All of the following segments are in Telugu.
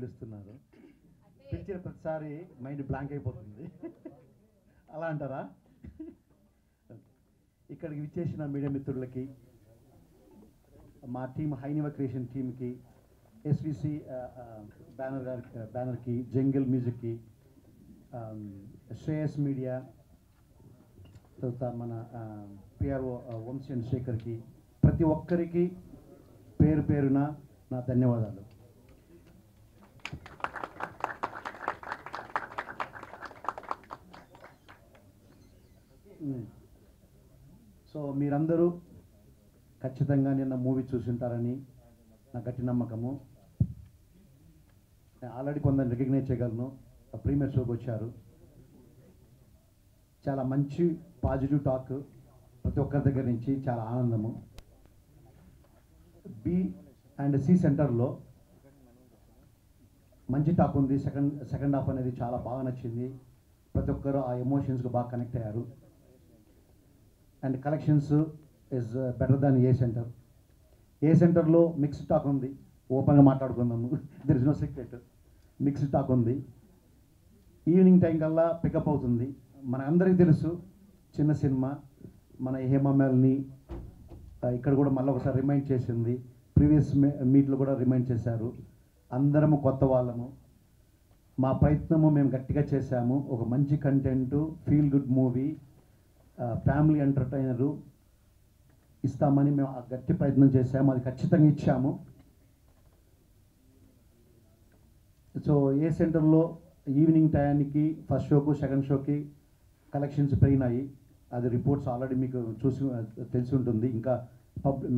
పిలుస్తున్నారు. పిలిచిన ప్రతిసారి మైండ్ బ్లాంక్ అయిపోతుంది. అలా అంటారా? ఇక్కడికి విచ్చేసిన మీడియా మిత్రులకి, మా టీం హైనివా క్రియేషన్ టీమ్కి, ఎస్విసి బ్యానర్కి, జంగిల్ మ్యూజిక్కి, శ్రేయస్ మీడియా, తర్వాత మన పిఆర్ఓ వంశీ అండ్ శేఖర్కి, ప్రతి ఒక్కరికి పేరు పేరున నా ధన్యవాదాలు. సో మీరందరూ ఖచ్చితంగా నిన్న మూవీ చూసుంటారని నా గట్టి నమ్మకము. నేను ఆల్రెడీ కొందరిని రికగ్నైజ్ చేయగలను. ప్రీమియర్ షోకి వచ్చారు. చాలా మంచి పాజిటివ్ టాక్ ప్రతి ఒక్కరి దగ్గర నుంచి, చాలా ఆనందము. బి అండ్ సి సెంటర్లో మంచి టాక్ ఉంది. సెకండ్ హాఫ్ అనేది చాలా బాగా నచ్చింది. ప్రతి ఒక్కరు ఆ ఎమోషన్స్కి బాగా కనెక్ట్ అయ్యారు. And collections is better than A centre. A సెంటర్లో మిక్స్డ్ టాక్ ఉంది. ఓపెన్గా మాట్లాడుకుందాము, there is no secret. Mixed talk ఉంది. ఈవినింగ్ టైం కల్లా పికప్ అవుతుంది. మన అందరికీ తెలుసు చిన్న సినిమా, మన హేమమల్ని ఇక్కడ కూడా మళ్ళీ ఒకసారి రిమైండ్ చేసింది. ప్రీవియస్ మీట్లో కూడా రిమైండ్ చేశారు. అందరము కొత్త వాళ్ళము. మా ప్రయత్నము మేము గట్టిగా చేశాము. ఒక మంచి content, feel good movie, family entertainer ఇస్తామని మేము ఆ గట్టి ప్రయత్నం చేశాము. అది ఖచ్చితంగా ఇచ్చాము. సో ఏ సెంటర్లో ఈవినింగ్ టయానికి ఫస్ట్ షోకు సెకండ్ షోకి కలెక్షన్స్ పెరిగినాయి. అది రిపోర్ట్స్ ఆల్రెడీ మీకు తెలిసి ఉంటుంది. ఇంకా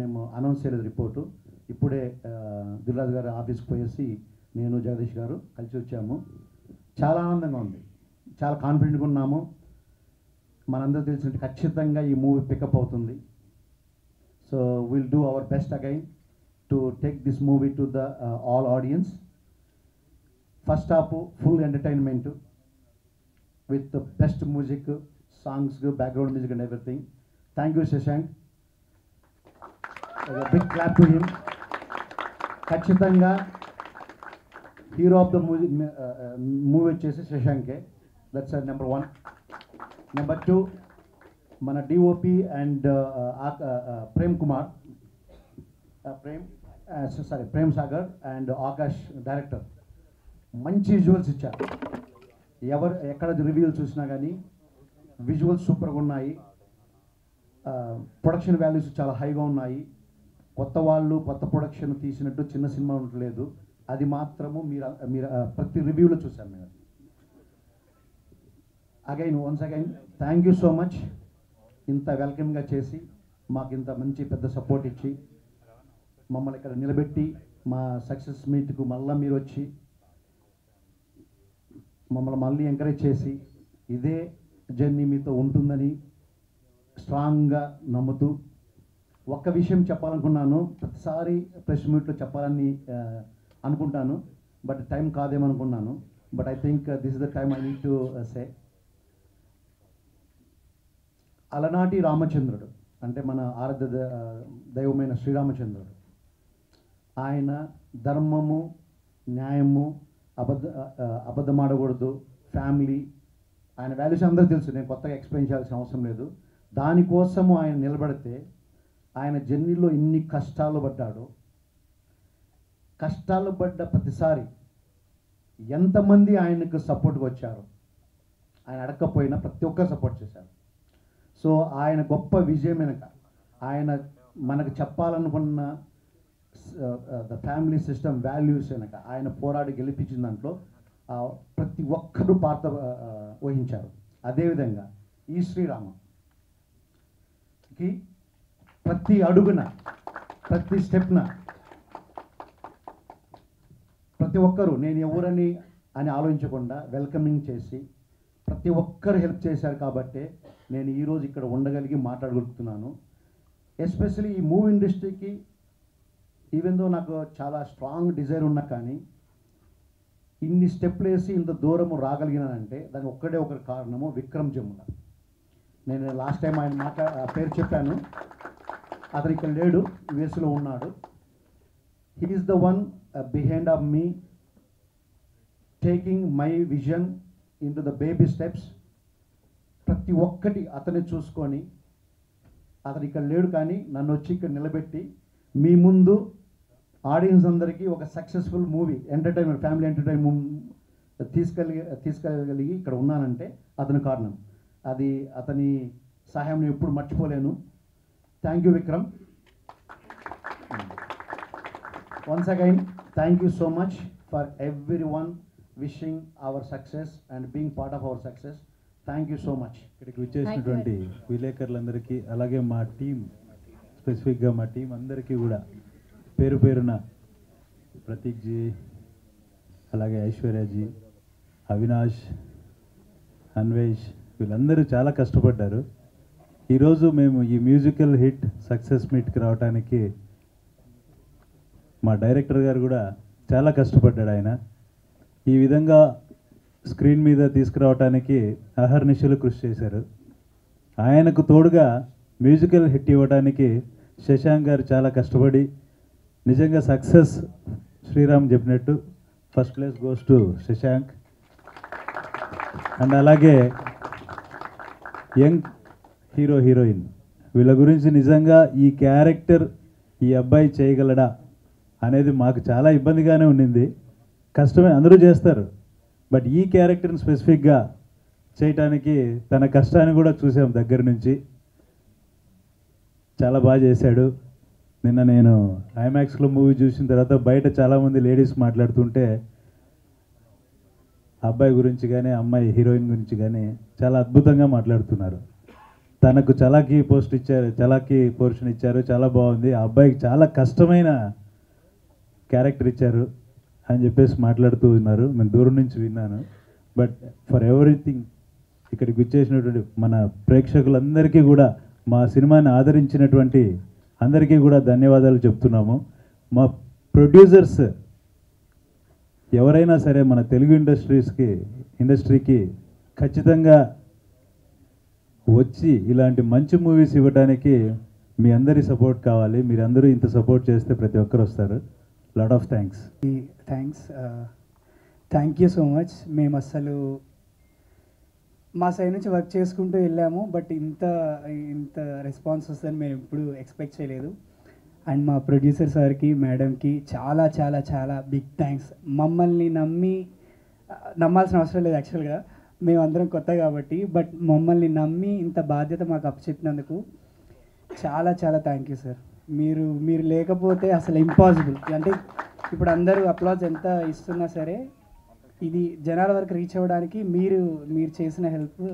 మేము అనౌన్స్ చేయలేదు రిపోర్టు. ఇప్పుడే దిల్రాజు గారు ఆఫీస్కి పోయేసి నేను జగదీష్ గారు కలిసి వచ్చాము. చాలా ఆనందంగా ఉంది. చాలా కాన్ఫిడెంట్గా ఉన్నాము. మనందరూ తెలిసినట్టు ఖచ్చితంగా ఈ మూవీ పికప్ అవుతుంది. So will do our best again to take this movie to the all audiences. First half full entertainment with best music, songs, background music and everything. Thank you Shashank. Big clap to him. ఖచ్చితంగా హీరో ఆఫ్ ద మూవీ వచ్చేసి శశాంకే. That's number 1. నెంబర్ 2 మన DOP and Prem Kumar, Prem Sagar and Akash director మంచి విజువల్స్ ఇచ్చారు. ఎక్కడ రివ్యూలు చూసినా కానీ విజువల్స్ సూపర్గా ఉన్నాయి. ప్రొడక్షన్ వాల్యూస్ చాలా హైగా ఉన్నాయి. కొత్త వాళ్ళు కొత్త ప్రొడక్షన్ తీసినట్టు చిన్న సినిమా ఉండలేదు. అది మాత్రము మీరు ప్రతి రివ్యూలో చూశాను నేను. Once again thank you so much. ఇంత వెల్కమ్గా చేసి మాకు ఇంత మంచి పెద్ద సపోర్ట్ ఇచ్చి మమ్మల్ని ఇక్కడ నిలబెట్టి మా సక్సెస్ మీట్కు మళ్ళీ మీరు వచ్చి మమ్మల్ని మళ్ళీ ఎంకరేజ్ చేసి ఇదే జర్నీ మీతో ఉంటుందని స్ట్రాంగ్గా నమ్ముతూ, ఒక్క విషయం చెప్పాలనుకున్నాను. ప్రతిసారి ప్రెస్ మీట్లో చెప్పాలని అనుకుంటాను, బట్ టైం కాదేమనుకున్నాను. But I think this is the time I need to say. Alanati Ramachandrudu అంటే మన ఆరాధ్య దైవమైన శ్రీరామచంద్రుడు. ఆయన ధర్మము, న్యాయము, అబద్ధమాడకూడదు, ఫ్యామిలీ, ఆయన వాల్యూస్ అందరూ తెలుసు. నేను కొత్తగా ఎక్స్ప్లెయిన్ చేయాల్సిన అవసరం లేదు. దానికోసము ఆయన నిలబడితే ఆయన జర్నీలో ఎన్ని కష్టాలు పడ్డాడో, కష్టాలు పడ్డ ప్రతిసారి ఎంతమంది ఆయనకు సపోర్ట్గా వచ్చారు. ఆయన అడగకపోయినా ప్రతి ఒక్కరు సపోర్ట్ చేశారు. సో ఆయన గొప్ప విజయం వెనక ఆయన మనకు చెప్పాలనుకున్న ద ఫ్యామిలీ సిస్టమ్ వాల్యూస్ వెనక ఆయన పోరాడి గెలిపించిన దాంట్లో ప్రతి ఒక్కరూ పాత్ర వహించారు. అదేవిధంగా ఈ శ్రీరామకి ప్రతి అడుగున, ప్రతి స్టెప్న ప్రతి ఒక్కరూ నేను ఎవరని అని ఆలోచించకుండా వెల్కమింగ్ చేసి ప్రతి ఒక్కరు హెల్ప్ చేశారు. కాబట్టే నేను ఈరోజు ఇక్కడ ఉండగలిగి మాట్లాడగలుగుతున్నాను. ఎస్పెషలీ ఈ మూవీ ఇండస్ట్రీకి ఈవెన్ దో నాకు చాలా స్ట్రాంగ్ డిజైర్ ఉన్నా కానీ ఇన్ని స్టెప్లు వేసి ఇంత దూరము రాగలిగినానంటే దానికి ఒక్కడే ఒకటి కారణము విక్రమ్ జమున. నేను లాస్ట్ టైం ఆయన పేరు చెప్పాను. అతను ఇక్కడ లేడు, యుఎస్లో ఉన్నాడు. He is the one behind of me taking my vision in to the baby steps. ప్రతి ఒక్కటి అతన్ని చూసుకొని, అతను ఇక్కడ లేడు కానీ నన్ను వచ్చి ఇక్కడ నిలబెట్టి మీ ముందు ఆడియన్స్ అందరికీ ఒక successful movie entertainment, family entertainment తీసుకెళ్ళగలిగి ఇక్కడ ఉన్నానంటే అతని కారణం. అది అతని సహాయం నేను ఎప్పుడు మర్చిపోలేను. Thank you Vikram. Once again thank you so much for every one wishing our success and being part of our success. Thank you so much. ఇక్కడికి వచ్చేసినటువంటి విలేకరులందరికీ, అలాగే మా టీం, స్పెసిఫిక్గా మా టీం అందరికీ కూడా పేరు పేరున, ప్రతీక్ జీ, అలాగే ఐశ్వర్యజీ, అవినాష్, అన్వేష్, వీళ్ళందరూ చాలా కష్టపడ్డారు. ఈరోజు మేము ఈ మ్యూజికల్ హిట్ సక్సెస్ మీట్కి రావడానికి మా డైరెక్టర్ గారు కూడా చాలా కష్టపడ్డాడు. ఆయన ఈ విధంగా స్క్రీన్ మీద తీసుకురావడానికి అహర్నిశలు కృషి చేశారు. ఆయనకు తోడుగా మ్యూజికల్ హిట్ ఇవ్వడానికి శశాంక్ గారు చాలా కష్టపడి, నిజంగా సక్సెస్ శ్రీరామ్ చెప్పినట్టు first place goes to Shashank. And అలాగే యంగ్ హీరో హీరోయిన్, వీళ్ళ గురించి నిజంగా ఈ క్యారెక్టర్ ఈ అబ్బాయి చేయగలడా అనేది మాకు చాలా ఇబ్బందిగానే ఉండింది. కష్టమే, అందరూ చేస్తారు, బట్ ఈ క్యారెక్టర్ని స్పెసిఫిక్గా చేయటానికి తన కష్టాన్ని కూడా చూసాం దగ్గర నుంచి. చాలా బాగా చేశాడు. నిన్న నేను ఐమాక్స్లో మూవీ చూసిన తర్వాత బయట చాలామంది లేడీస్ మాట్లాడుతుంటే అబ్బాయి గురించి కానీ అమ్మాయి హీరోయిన్ గురించి కానీ చాలా అద్భుతంగా మాట్లాడుతున్నారు. తనకు చలాకీ పోర్షన్ ఇచ్చారు, చాలా బాగుంది. ఆ అబ్బాయికి చాలా కష్టమైన క్యారెక్టర్ ఇచ్చారు అని చెప్పేసి మాట్లాడుతూ ఉన్నారు. నేను దూరం నుంచి విన్నాను. బట్ ఫర్ ఎవ్రీథింగ్ ఇక్కడికి వచ్చేసినటువంటి మన ప్రేక్షకులందరికీ కూడా, మా సినిమాని ఆదరించినటువంటి అందరికీ కూడా ధన్యవాదాలు చెప్తున్నాము. మా ప్రొడ్యూసర్స్ ఎవరైనా సరే మన తెలుగు ఇండస్ట్రీకి ఖచ్చితంగా వచ్చి ఇలాంటి మంచి మూవీస్ ఇవ్వడానికి మీ అందరి సపోర్ట్ కావాలి. మీరందరూ ఇంత సపోర్ట్ చేస్తే ప్రతి ఒక్కరు వస్తారు. Lot of thanks. Thank you so much. మేము అసలు మా సైడ్ నుంచి వర్క్ చేసుకుంటూ వెళ్ళాము, బట్ ఇంత రెస్పాన్స్ వస్తుందని మేము ఎప్పుడు ఎక్స్పెక్ట్ చేయలేదు. అండ్ మా ప్రొడ్యూసర్ సార్కి, మేడంకి చాలా చాలా చాలా బిగ్ థ్యాంక్స్. మమ్మల్ని నమ్మాల్సిన అవసరం లేదు యాక్చువల్గా, మేమందరం కొత్త కాబట్టి, బట్ మమ్మల్ని నమ్మి ఇంత బాధ్యత మాకు అప్పచెప్పినందుకు చాలా చాలా థ్యాంక్ యూ సార్. మీరు లేకపోతే అసలు ఇంపాసిబుల్. అంటే ఇప్పుడు అందరూ అప్లాజ్ ఎంత ఇస్తున్నా సరే, ఇది జనాల వరకు రీచ్ అవ్వడానికి మీరు చేసిన హెల్ప్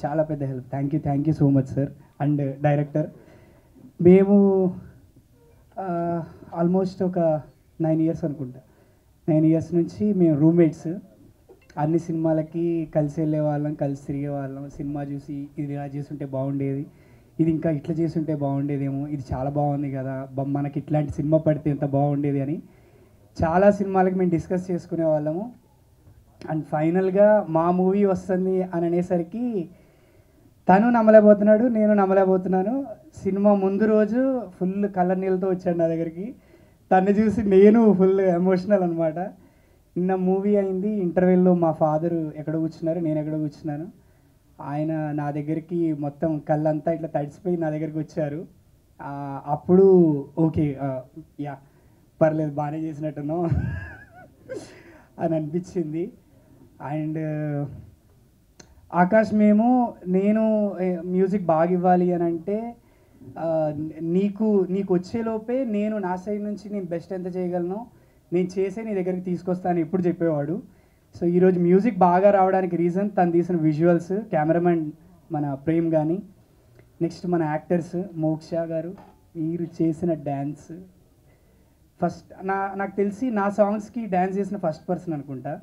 చాలా పెద్ద help. Thank you so much sir. And director, మేము ఆల్మోస్ట్ ఒక 9 years అనుకుంటా, 9 years నుంచి మేము రూమ్మేట్స్. అన్ని సినిమాలకి కలిసి వెళ్ళే వాళ్ళం, కలిసి తిరిగే వాళ్ళం. సినిమా చూసి ఇది ఇలా చేసుంటే బాగుండేది, ఇది ఇంకా ఇట్లా చేసుంటే బాగుండేదేమో, ఇది చాలా బాగుంది కదా, మనకి ఇట్లాంటి సినిమా పడితే ఎంత బాగుండేది అని చాలా సినిమాలకి మేము డిస్కస్ చేసుకునే వాళ్ళము. అండ్ ఫైనల్గా మా మూవీ వస్తుంది అని అనేసరికి తను నమ్మలేకపోతున్నాడు, నేను నమ్మలేకపోతున్నాను. సినిమా ముందు రోజు ఫుల్ కళ్ళ నీళ్ళతో వచ్చాడు నా దగ్గరికి. తను చూసి నేను ఫుల్ ఎమోషనల్ అనమాట. నిన్న మూవీ అయింది, ఇంటర్వెల్లో మా ఫాదరు ఎక్కడ కూర్చున్నారు, నేను ఎక్కడ కూర్చున్నాను. ఆయన నా దగ్గరికి మొత్తం కళ్ళంతా ఇట్లా తడిసిపోయి నా దగ్గరికి వచ్చారు. అప్పుడు ఓకే, యా పర్లేదు, బాగానే చేసినట్టున్నాం అని అనిపించింది. అండ్ ఆకాష్, నేను మ్యూజిక్ బాగా ఇవ్వాలి అని అంటే నీకు వచ్చేలోపే నేను నా సైడ్ నుంచి నేను బెస్ట్ ఎంత చేయగలను నేను చేసే నీ దగ్గరికి తీసుకొస్తాను ఎప్పుడు చెప్పేవాడు. సో ఈరోజు మ్యూజిక్ బాగా రావడానికి రీజన్ తను తీసిన విజువల్స్, కెమెరామెన్ మన ప్రేమ్ కానీ, నెక్స్ట్ మన యాక్టర్స్ మోక్ష గారు, మీరు చేసిన డ్యాన్స్. ఫస్ట్ నాకు తెలిసి నా సాంగ్స్కి డ్యాన్స్ చేసిన ఫస్ట్ పర్సన్ అనుకుంటా.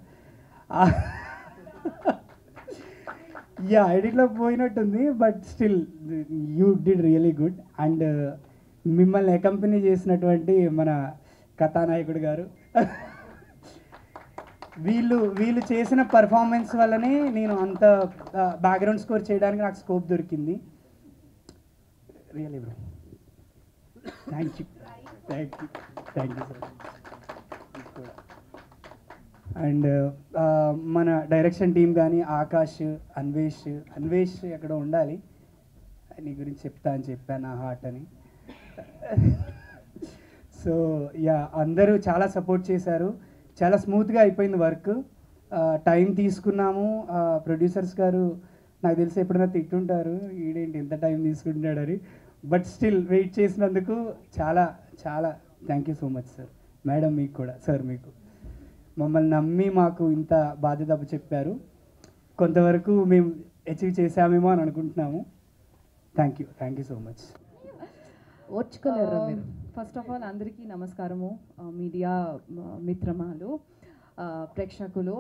యా, ఎడిట్లో పోయినట్టుంది, but still you did really good. And మిమ్మల్ని అకంపెనీ చేసినటువంటి మన కథానాయకుడు గారు, వీళ్ళు చేసిన పర్ఫార్మెన్స్ వల్లనే నేను అంత బ్యాక్గ్రౌండ్ స్కోర్ చేయడానికి నాకు స్కోప్ దొరికింది. Really bro, thank you sir. And మన డైరెక్షన్ టీం కానీ ఆకాష్, అన్వేష్ ఎక్కడ ఉండాలి, నీ గురించి చెప్తా అని చెప్పాను నా హార్ట్ అని. సో యా, అందరూ చాలా సపోర్ట్ చేశారు. చాలా స్మూత్గా అయిపోయింది వర్క్. టైం తీసుకున్నాము. ప్రొడ్యూసర్స్ గారు నాకు తెలిసి ఎప్పుడైనా తిట్టుంటారు, ఈడేంటి ఎంత టైం తీసుకుంటున్నాడని. బట్ స్టిల్ వెయిట్ చేసినందుకు చాలా చాలా thank you so much sir. Madam మీకు కూడా, సార్ మీకు మమ్మల్ని నమ్మి మాకు ఇంత బాధ్యత చెప్పారు. కొంతవరకు మేము అచీవ్ చేసామేమో అని అనుకుంటున్నాము. Thank you so much. ఓర్చుకోలేరు మీరు. ఫస్ట్ ఆఫ్ ఆల్ అందరికీ నమస్కారము. మీడియా మిత్రమాలు, ప్రేక్షకులు,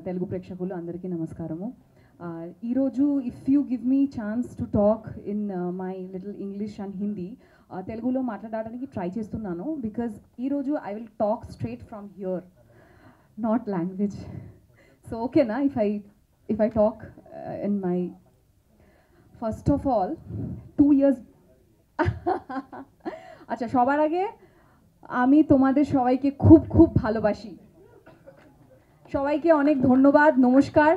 తెలుగు ప్రేక్షకులు అందరికీ నమస్కారము. ఈరోజు if you give me chance to talk in my little English and Hindi, తెలుగులో మాట్లాడడానికి ట్రై చేస్తున్నాను. బికాజ్ ఈరోజు I will talk straight from here, not language. So ఓకేనా if I talk in my, first of all 2 years আচ্ছা, সবার আগে আমি তোমাদের সবাইকে খুব খুব ভালোবাসি। সবাইকে অনেক ধন্যবাদ, নমস্কার।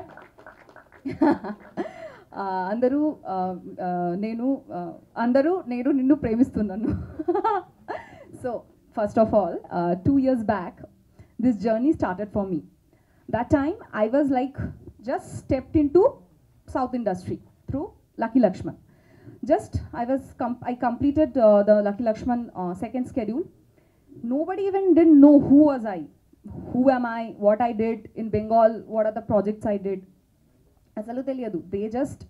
అందరూ నేను నిన్ను ప్రేమిస్తున్నాను. So first of all 2 years back this journey started for me. That time I was like just stepped into South industry through Lucky Lakshman. Just I completed the Lucky Lakshman second schedule. Nobody even didn't know who was I, who am I, what I did in Bengal, what are the projects I did. Asalu teliyadu. They just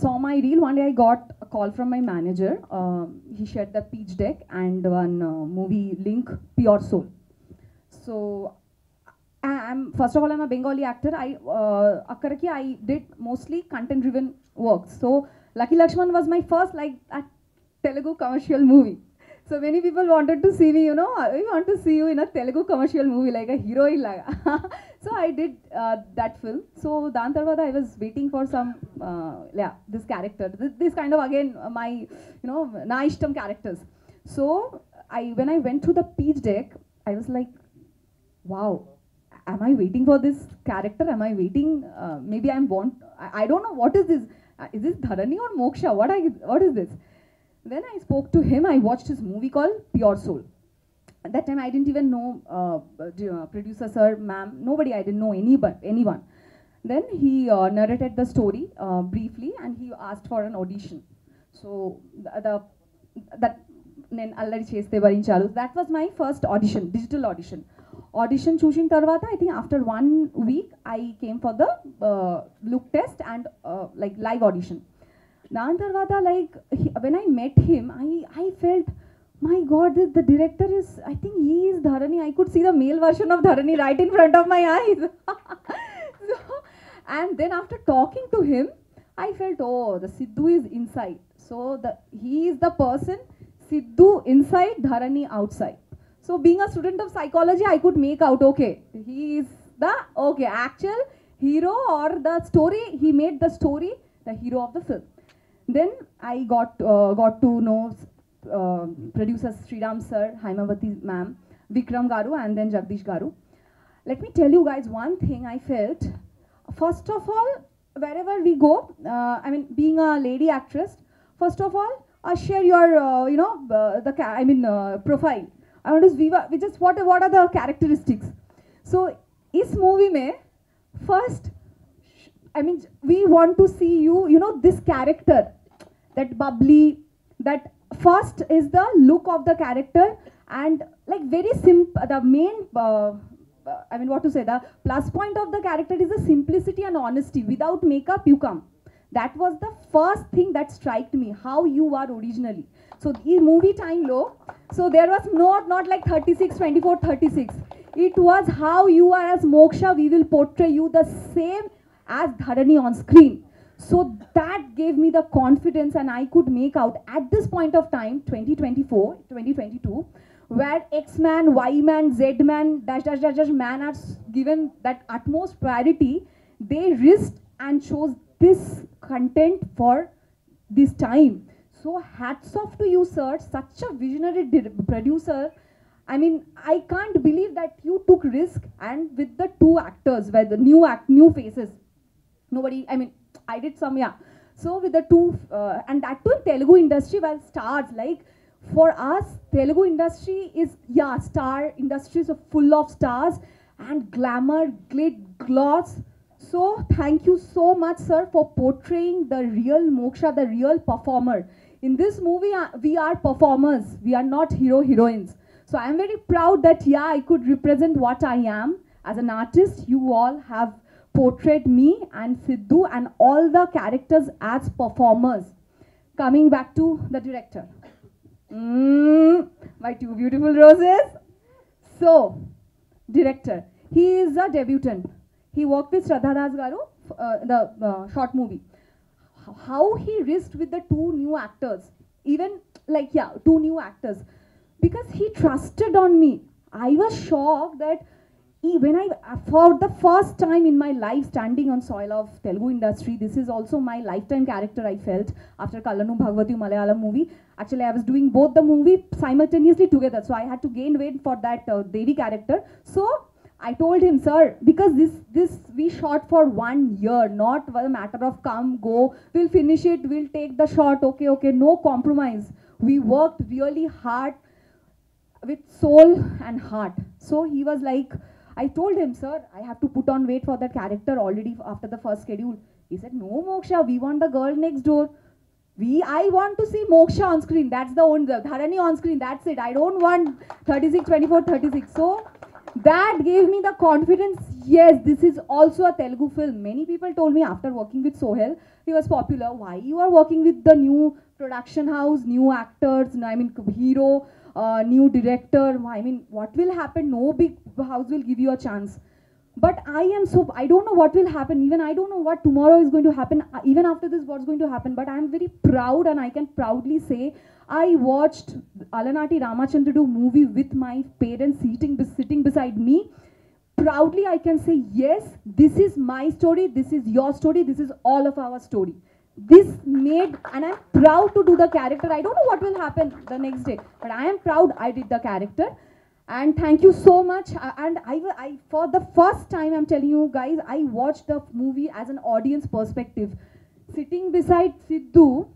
saw my reel. One day I got a call from my manager. He shared the pitch deck and one movie link, Pure Soul. So first of all, I'm a Bengali actor. Akkaraki I did mostly content driven work. So Lucky Lakshman was my first like a Telugu commercial movie. So many people wanted to see me, we want to see you in a Telugu commercial movie like a heroine laga. So I did that film. So dan tarvata I was waiting for some this character, this kind of again my na ishtam characters. So when I went through the pitch deck, I was like, wow, am I waiting for this character? Am I waiting? Maybe I don't know what is this. Is this Dharani or Moksha? What is this? Then I spoke to him. I watched his movie called Pure Soul. At that time I didn't even know producer sir, ma'am, nobody. I didn't know anyone. Then he narrated the story briefly and he asked for an audition. So that నేను అల్లరి చేస్తే భరించాలు, that was my first audition, digital audition చూసిన తర్వాత I think after 1 week I came for the look test and like live audition. దాని తర్వాత like when I met him, I felt, my god, the director is, I think he is Dharani. I could see the male version of Dharani right in front of my eyes. So, and then after talking to him I felt, oh, the Sidhu is inside. So he is the person, Sidhu inside, Dharani outside. So being a student of psychology, I could make out, okay, he is the actual hero, or the story, he made the story the hero of the film. Then I got to know producers Sriram sir, Haimavati ma'am, Vikram garu, and then Jagdish garu. Let me tell you guys one thing I felt. First of all, wherever we go, being a lady actress, first of all, share your profile. I want to we just what are the characteristics. So इस movie में first, we want to see you, this character, that bubbly, that first is the look of the character, and like very simple, the main what to say, the plus point of the character is the simplicity and honesty. Without makeup you come. That was the first thing that struck me, how you are originally. So in movie time low, so there was not like 36, 24, 36. It was how you are as Moksha, we will portray you the same as Dharani on screen. So that gave me the confidence, and I could make out at this point of time, 2024, 2022, where X-man, Y-man, Z-man, dash man are given that utmost priority. They risked and chose this content for this time. So hats off to you, sir, such a visionary producer. I mean, I can't believe that you took risk and with the two actors, where the new faces. Nobody, I mean, I did some, yeah. So with the two, and that too in Telugu industry, well, stars, like, for us, Telugu industry is, yeah, star industries are full of stars and glamour, gloss. So thank you so much, sir, for portraying the real Moksha, the real performer. In this movie, we are performers. We are not heroines. So I am very proud that, yeah, I could represent what I am as an artist. You all have portrayed me and Sidhu and all the characters as performers. Coming back to the director. My two beautiful roses. So, director. He is a debutant. He worked with Shraddha Das Garu, the short movie. How he risked with the two new actors. Even, like, yeah, two new actors. Because he trusted on me. I was shocked that when for the first time in my life standing on soil of Telugu industry, this is also my lifetime character I felt after Kallanu Bhagavati Malayalam movie. Actually, I was doing both the movie simultaneously together. So I had to gain weight for that Devi character. So I told him, sir, because this we shot for 1 year, not a matter of come, go, we'll finish it, we'll take the shot, okay, no compromise. We worked really hard with soul and heart. So he was like, I told him, sir, I have to put on weight for that character already after the first schedule. He said, no, Moksha, we want the girl next door. I want to see Moksha on screen. That's the only, Dharani on screen. That's it. I don't want 36, 24, 36. So that gave me the confidence. Yes, this is also a Telugu film. Many people told me after working with Sohel, he was popular. Why you are working with the new production house, new actors, I mean, hero, new director? I mean, what will happen? No big house will give you a chance. But I don't know what will happen. Even I don't know what tomorrow is going to happen. Even after this, what's going to happen. But I am very proud, and I can proudly say, I watched Alanati Ramachandra movie with my parents sitting beside me. Proudly, I can say, yes, this is my story, this is your story, this is all of our story. This made, and I'm proud to do the character. I don't know what will happen the next day, but I am proud I did the character. And thank you so much. And I for the first time, I'm telling you guys, I watched the movie as an audience perspective. Sitting beside Sidhu,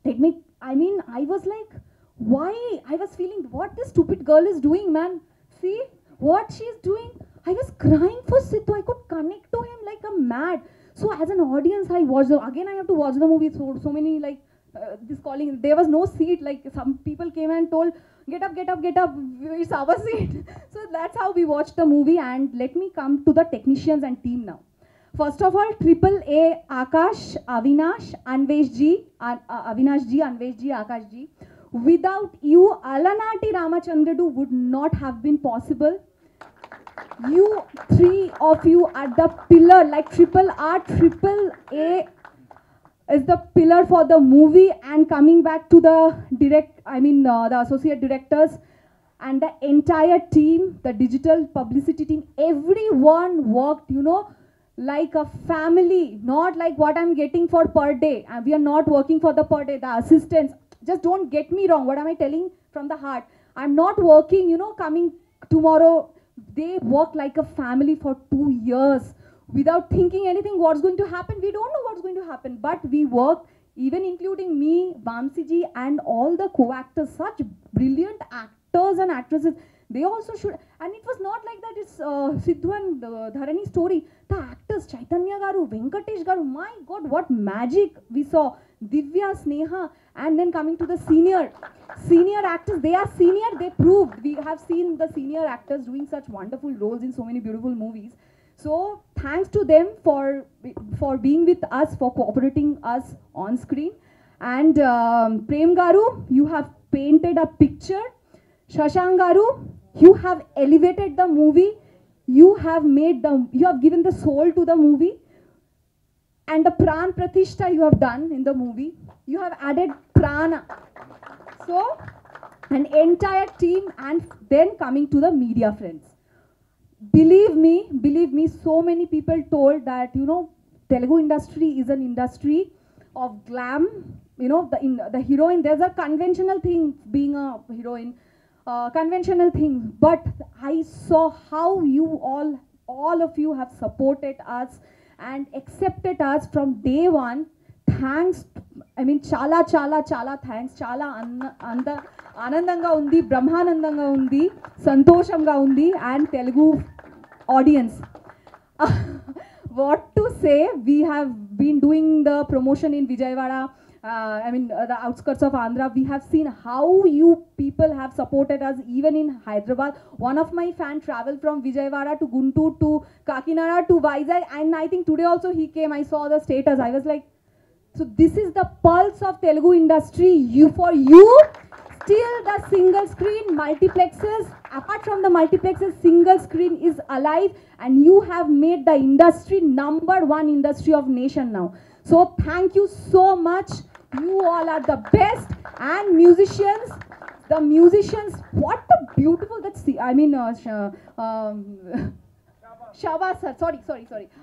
I was like, why? I was feeling what this stupid girl is doing, man. See what she's doing. I was crying for Sidhu. I could connect to him like a mad. So as an audience, I watched again. I have to watch the movie. So many like this calling. There was no seat. Like some people came and told, get up, it's our seat. So that's how we watched the movie. And let me come to the technicians and team now. First of all, Triple A, Akash, Avinash, Anvesh Ji, Akash Ji. Without you, Alanati Ramachandra would not have been possible. You three of you are the pillar, like Triple A is the pillar for the movie. And coming back to the the associate directors and the entire team, the digital publicity team, everyone worked, like a family, not like what I'm getting for per day. And we are not working for the per day, the assistants. Just don't get me wrong. What am I telling from the heart? I'm not working, coming tomorrow. They work like a family for 2 years without thinking anything what's going to happen. We don't know what's going to happen, but we work, even including me, Vamsi ji, and all the co-actors, such brilliant actors and actresses. They also should, and it was not like that. It's Sidhu and Dharani story. The actors, Chaitanya Garu, Venkatesh Garu, my God, what magic we saw. Divya, Sneha, and then coming to the senior actors, they are senior, they proved. We have seen the senior actors doing such wonderful roles in so many beautiful movies. So thanks to them for being with us, for cooperating us on screen. And Prem Garu, you have painted a picture. Shashank Garu, you have elevated the movie. You have given the soul to the movie. And the Pran Pratishta you have done in the movie. You have added Prana. So, an entire team, and then coming to the media friends. Believe me, so many people told that, Telugu industry is an industry of glam. The heroine, there's a conventional thing being a heroine. conventional things, but I saw how you all of you have supported us and accepted us from day one. Thanks, I mean chala thanks, chala anandanga undi, brahmanandanga undi, santoshamga undi, and Telugu audience. What to say, we have been doing the promotion in Vijayawada, the outskirts of Andhra. We have seen how you people have supported us even in Hyderabad. One of my fan traveled from Vijayawada to Guntur to Kakinada to Vizag, and I think today also he came. I saw the status. I was like, so this is the pulse of Telugu industry. For you, still the single screen multiplexes, apart from the multiplexes, single screen is alive, and you have made the industry #1 industry of nation now. So thank you so much. You all are the best. And musicians, what a beautiful, Shabas sir, sorry,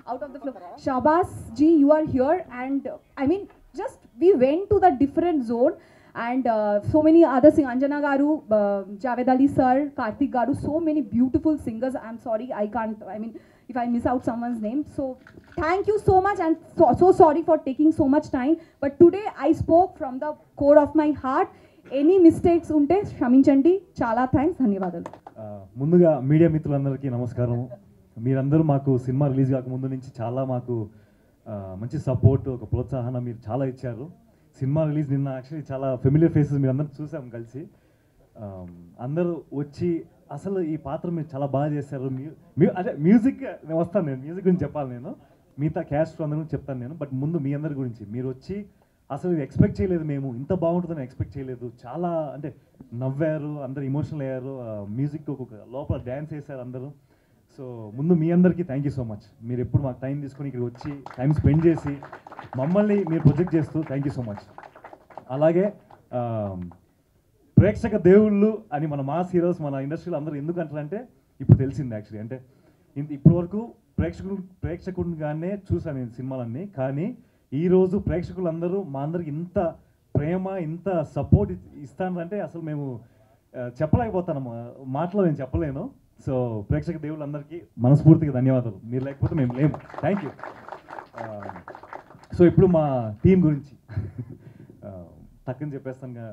out of the flow. Shabas ji, you are here, and just we went to the different zone, and so many other singers, Anjana garu, Javed Ali sir, Karthik garu, so many beautiful singers. I'm sorry, I can't, if I miss out someone's name. So thank you so much, and so sorry for taking so much time. But today I spoke from the core of my heart. Any mistakes unte క్షమించండి. చాలా థ్యాంక్స్, ధన్యవాదాలు. ముందుగా మీడియా మిత్రులందరికీ నమస్కారం. మీరందరూ మాకు సినిమా రిలీజ్ కాకముందు నుంచి చాలా మాకు మంచి సపోర్ట్, ఒక ప్రోత్సాహన మీరు చాలా ఇచ్చారు. సినిమా రిలీజ్ నిన్న యాక్చువల్లీ చాలా ఫెమిలియర్ ఫేసెస్ మీరు అందరూ చూసాం కలిసి. అందరూ వచ్చి అసలు ఈ పాత్ర మీరు చాలా బాగా చేశారు. అంటే మ్యూజిక్ నేను వస్తాను, నేను మ్యూజిక్ గురించి చెప్పాలి, నేను మిగతా క్యాస్ట్ అందరి గురించి చెప్తాను నేను. బట్ ముందు మీ అందరి గురించి, మీరు వచ్చి అసలు ఎక్స్పెక్ట్ చేయలేదు, మేము ఇంత బాగుంటుందని ఎక్స్పెక్ట్ చేయలేదు. చాలా అంటే నవ్వారు, అందరు ఇమోషనల్ అయ్యారు, మ్యూజిక్ ఒక లోపల డ్యాన్స్ వేశారు అందరూ. సో ముందు మీ అందరికీ థ్యాంక్ యూ సో మచ్. మీరు ఎప్పుడు మాకు టైం తీసుకొని ఇక్కడ వచ్చి టైం స్పెండ్ చేసి మమ్మల్ని మీరు ప్రొజెక్ట్ చేస్తూ థ్యాంక్ యూ సో మచ్. అలాగే ప్రేక్షక దేవుళ్ళు అని మన మాస్ హీరోస్ మన ఇండస్ట్రీలో అందరూ ఎందుకు అంటారంటే ఇప్పుడు తెలిసింది యాక్చువల్లీ. అంటే ఇప్పటి వరకు ప్రేక్షకుడిగానే చూసాను నేను సినిమాలన్నీ, కానీ ఈరోజు ప్రేక్షకులందరూ మా అందరికి ఇంత ప్రేమ, ఇంత సపోర్ట్ ఇస్తానంటే అసలు మేము చెప్పలేకపోతాను, మాటలో నేను చెప్పలేను. సో ప్రేక్షక దేవుళ్ళందరికీ మనస్ఫూర్తిగా ధన్యవాదాలు. మీరు లేకపోతే మేము లేము. Thank you. సో ఇప్పుడు మా టీం గురించి టక్కని చెప్పేస్తాను.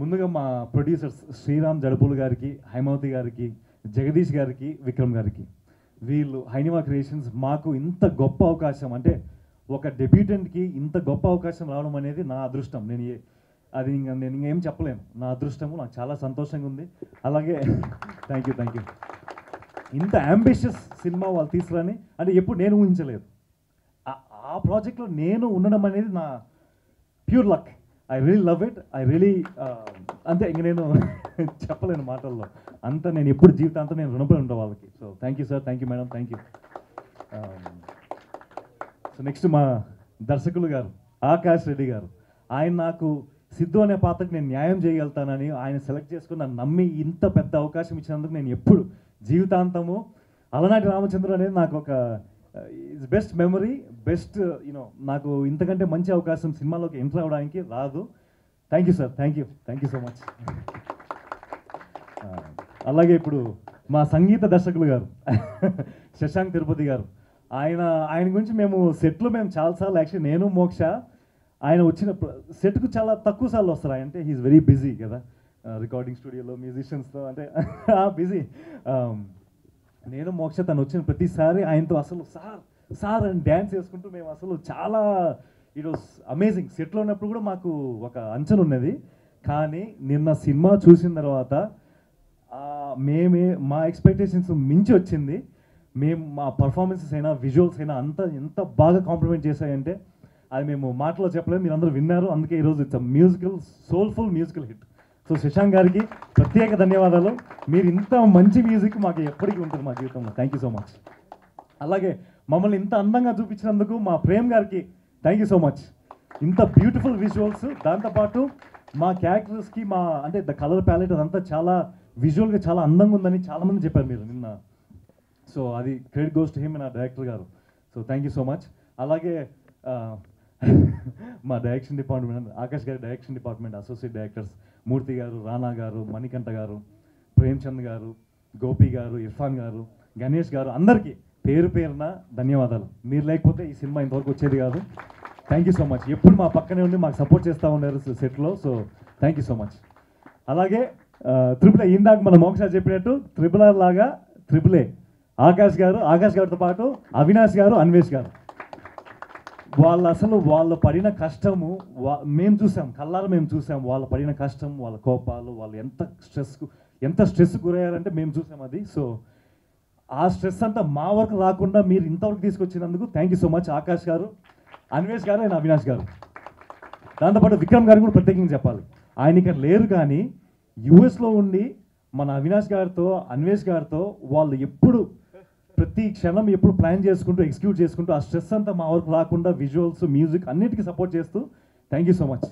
ముందుగా మా ప్రొడ్యూసర్స్ శ్రీరామ్ జడపూలు గారికి, హైమావతి గారికి, జగదీష్ గారికి, విక్రమ్ గారికి, వీళ్ళు హైనివా క్రియేషన్స్ మాకు ఇంత గొప్ప అవకాశం, అంటే ఒక డెబ్యూటెంట్కి ఇంత గొప్ప అవకాశం రావడం అనేది నా అదృష్టం. నేను ఇంకేం చెప్పలేను, నా అదృష్టము. నాకు చాలా సంతోషంగా ఉంది. అలాగే థ్యాంక్ యూ. ఇంత అంబిషియస్ సినిమా వాళ్ళు తీసుకురాని అంటే ఎప్పుడు నేను ఊహించలేదు. ఆ ప్రాజెక్ట్లో నేను ఉండడం అనేది నా pure luck. I really love it. I really అంతే, ఇంక నేను చెప్పలేను మాటల్లో. అంతా నేను ఎప్పుడు జీవితాంతం నేను రుణపడి ఉంటాను వాళ్ళకి. So thank you sir, thank you madam, thank you. So next మా దర్శకులు గారు ఆకాష్ రెడ్డి గారు. ఆయన నాకు సిద్ధు అనే పాత్రకి నేను న్యాయం చేయగలుగుతానని ఆయన సెలెక్ట్ చేసుకుని నన్ను నమ్మి ఇంత పెద్ద అవకాశం ఇచ్చినందుకు నేను ఎప్పుడు జీవితాంతము అలనాటి రామచంద్ర అనేది నాకు ఒక బెస్ట్ మెమరీ, బెస్ట్ నాకు ఇంతకంటే మంచి అవకాశం సినిమాలోకి ఎంటర్ అవ్వడానికి రాదు. Thank you sir, thank you so much. అలాగే ఇప్పుడు మా సంగీత దర్శకులు గారు శశాంక్ తిరుపతి గారు. ఆయన గురించి మేము సెట్లో చాలాసార్లు యాక్చువల్లీ నేను మోక్ష ఆయన వచ్చిన సెట్కు చాలా తక్కువ సార్లు వస్తారు. ఆయన అంటే హీఈస్ వెరీ బిజీ కదా, రికార్డింగ్ స్టూడియోలో మ్యూజిషియన్స్తో అంటే బిజీ. నేను మోక్ష తను వచ్చిన ప్రతిసారి ఆయనతో అసలు సార్ అని డ్యాన్స్ వేసుకుంటూ మేము అసలు చాలా ఇట్ వాస్ అమేజింగ్. సెట్లో ఉన్నప్పుడు కూడా మాకు ఒక అంచనా ఉన్నది, కానీ నిన్న సినిమా చూసిన తర్వాత మా ఎక్స్పెక్టేషన్స్ మించి వచ్చింది. మేము మా పర్ఫార్మెన్సెస్ అయినా విజువల్స్ అయినా ఎంత బాగా కాంప్లిమెంట్ చేశాయంటే అది మేము మాటలో చెప్పలేదు, మీరు అందరూ విన్నారు. అందుకే ఈరోజు it's musical, soulful musical hit. So Shashank గారికి ప్రత్యేక ధన్యవాదాలు. మీరు ఇంత మంచి మ్యూజిక్ మాకు ఎప్పటికీ ఉంటుంది మా జీవితంలో. Thank you so much. అలాగే మమ్మల్ని ఇంత అందంగా చూపించినందుకు మా ప్రేమ్ గారికి థ్యాంక్ యూ సో మచ్. ఇంత బ్యూటిఫుల్ విజువల్స్, దాంతోపాటు మా క్యారెక్టర్స్కి అంటే ద కలర్ ప్యాలెట్ అదంతా చాలా విజువల్గా చాలా అందంగా ఉందని చాలామంది చెప్పారు మీరు నిన్న. సో అది క్రెడిట్ గోస్ టు హిమ్, నా డైరెక్టర్ గారు. So thank you so much. అలాగే మా డైరెక్షన్ డిపార్ట్మెంట్, ఆకాష్ గారి డైరెక్షన్ డిపార్ట్మెంట్ అసోసియేట్ డైరెక్టర్స్ మూర్తి గారు, రానా గారు, మణికంఠ గారు, ప్రేమ్చంద్ గారు, గోపి గారు, ఇర్ఫాన్ గారు, గణేష్ గారు, అందరికీ పేరు పేరున ధన్యవాదాలు. మీరు లేకపోతే ఈ సినిమా ఇంతవరకు వచ్చేది కాదు. Thank you so much. ఎప్పుడు మా పక్కనే ఉండి మాకు సపోర్ట్ చేస్తూ ఉన్నారు సెట్లో. So thank you so much. అలాగే ట్రిపుల్ ఏ, ఇందాక మన మోక్ష చెప్పినట్టు ట్రిపుల్ ఆర్ లాగా ట్రిపుల్ ఏ ఆకాష్ గారితో పాటు అవినాష్ గారు, అన్వేష్ గారు, వాళ్ళు పడిన కష్టము మేము చూసాం, కళ్ళారా మేము చూసాం. వాళ్ళు పడిన కష్టం, వాళ్ళ కోపాలు, వాళ్ళు ఎంత స్ట్రెస్ గురయ్యారంటే మేము చూసాం అది. సో ఆ స్ట్రెస్ అంతా మా వరకు రాకుండా మీరు ఇంతవరకు తీసుకొచ్చినందుకు thank you so much Akash గారు, అన్వేష్ గారు అండ్ అవినాష్ గారు. దాంతోపాటు విక్రమ్ గారు కూడా ప్రత్యేకంగా చెప్పాలి. ఆయన ఇక్కడ లేరు కానీ యూఎస్లో ఉండి మన అవినాష్ గారితో, అన్వేష్ గారితో వాళ్ళు ఎప్పుడు ప్రతి క్షణం ఎప్పుడు ప్లాన్ చేసుకుంటూ, ఎగ్జిక్యూట్ చేసుకుంటూ, ఆ స్ట్రెస్ అంతా మా వరకు రాకుండా విజువల్స్, మ్యూజిక్ అన్నిటికీ సపోర్ట్ చేస్తూ థ్యాంక్ యూ సో మచ్.